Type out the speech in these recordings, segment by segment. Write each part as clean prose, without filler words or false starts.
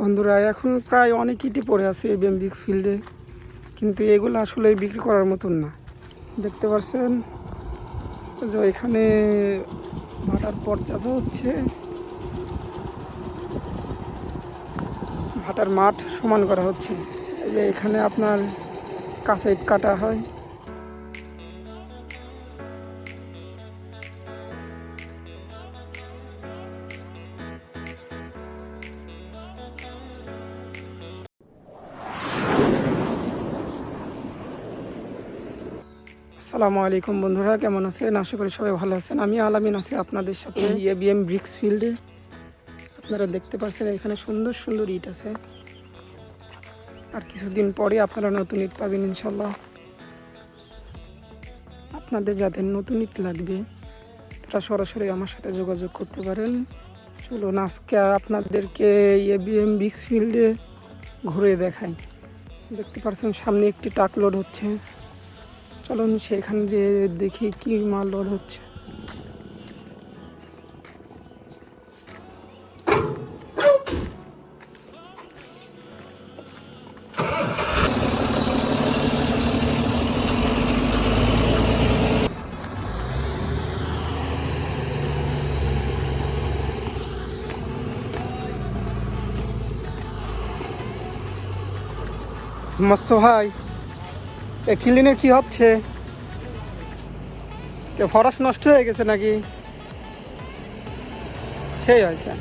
বন্ধুরা, এখন প্রায় অনেক ইটই পড়ে আছে এবিএম ব্রিক্স ফিল্ডে, কিন্তু এগুলো আসলে বিক্রি করার মতন না। দেখতে পাচ্ছেন যে এখানে ভাটার পট চাষা হচ্ছে, ভাটার মাঠ সমান করা হচ্ছে। এই যে এখানে আপনার কাঁচা ইট কাটা হয়। আসসালামু আলাইকুম বন্ধুরা, কেমন আছেন? আশা করি সবাই ভালো আছেন। আমি আলামিন আছি আপনাদের সাথে এবিএম ব্রিক্স ফিল্ডে। আপনারা দেখতে পাচ্ছেন এখানে সুন্দর সুন্দর ইট আছে, আর কিছুদিন পরে আপনারা নতুন ইট পাবেন ইনশাল্লাহ। আপনাদের যাদের নতুন ইট লাগবে তারা সরাসরি আমার সাথে যোগাযোগ করতে পারেন। চলুন আজকে আপনাদেরকে এবিএম ব্রিক্স ফিল্ডে ঘুরে দেখাই। দেখতে পাচ্ছেন সামনে একটি ট্রাক লোড হচ্ছে। চলুন সেখানে যে দেখি কি মাল লোড হচ্ছে। মস্ত ভাই, এ ক্লিনের কি হচ্ছে? কে ফরাস নষ্ট হয়ে গেছে নাকি? সেই হয়েছে।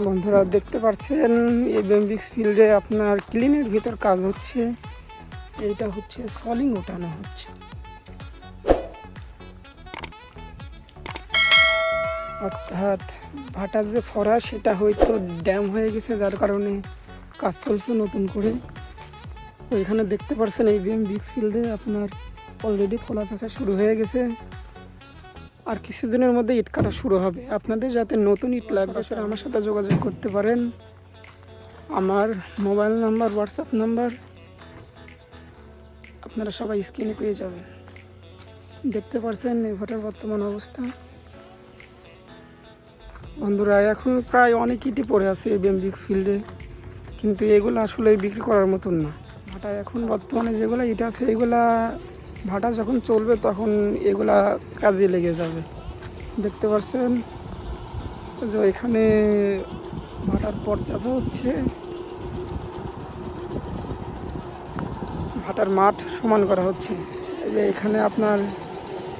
বন্ধুরা দেখতে পাচ্ছেন এবিএম ব্রিক্স ফিল্ডে আপনার ক্লিনের ভিতর কাজ হচ্ছে। এইটা হচ্ছে সলিং ওঠানো হচ্ছে, অর্থাৎ ভাটার যে ফরাস সেটা হয়তো ড্যাম হয়ে গেছে, যার কারণে কাজ চলছে নতুন করে। ওইখানে দেখতে পাচ্ছেন এবিএম ব্রিক্স ফিল্ডে আপনার অলরেডি খোলা চাষা শুরু হয়ে গেছে, আর কিছুদিনের মধ্যে ইট কাটা শুরু হবে। আপনাদের যাতে নতুন ইট লাগবে সেটা আমার সাথে যোগাযোগ করতে পারেন। আমার মোবাইল নাম্বার, হোয়াটসঅ্যাপ নাম্বার আপনারা সবাই স্ক্রিনে পেয়ে যাবেন। দেখতে পাচ্ছেন এই ভাটার বর্তমান অবস্থা। বন্ধুরা, এখন প্রায় অনেক ইটই পড়ে আছে এবিএম ব্রিক্স ফিল্ডে, কিন্তু এগুলো আসলে বিক্রি করার মতন না। ভাটা এখন বর্তমানে যেগুলো ইট আছে এগুলা ভাটা যখন চলবে তখন এগুলা কাজে লেগে যাবে। দেখতে পাচ্ছেন যে এখানে ভাটার পট চাষা হচ্ছে, ভাটার মাঠ সমান করা হচ্ছে। এই যে এখানে আপনার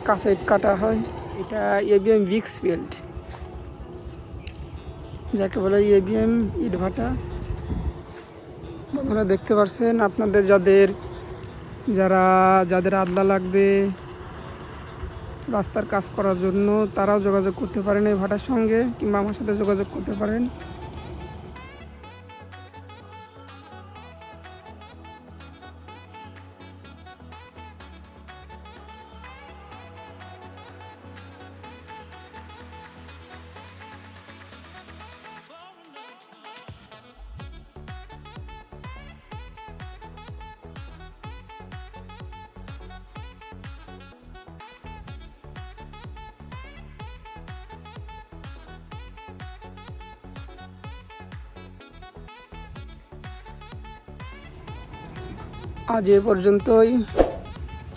কাঁচা ইট কাটা হয়। এটা এবিএম ব্রিক্স ফিল্ড, যাকে বলে এবিএম ইট ভাটা। আপনারা দেখতে পাচ্ছেন আপনাদের যাদের আদলা লাগবে রাস্তার কাজ করার জন্য তারাও যোগাযোগ করতে পারেন এই ভাটার সঙ্গে, কিংবা আমার সাথে যোগাযোগ করতে পারেন। আজ এ পর্যন্তই।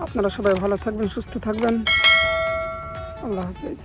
আপনারা সবাই ভালো থাকবেন, সুস্থ থাকবেন। আল্লাহ হাফেজ।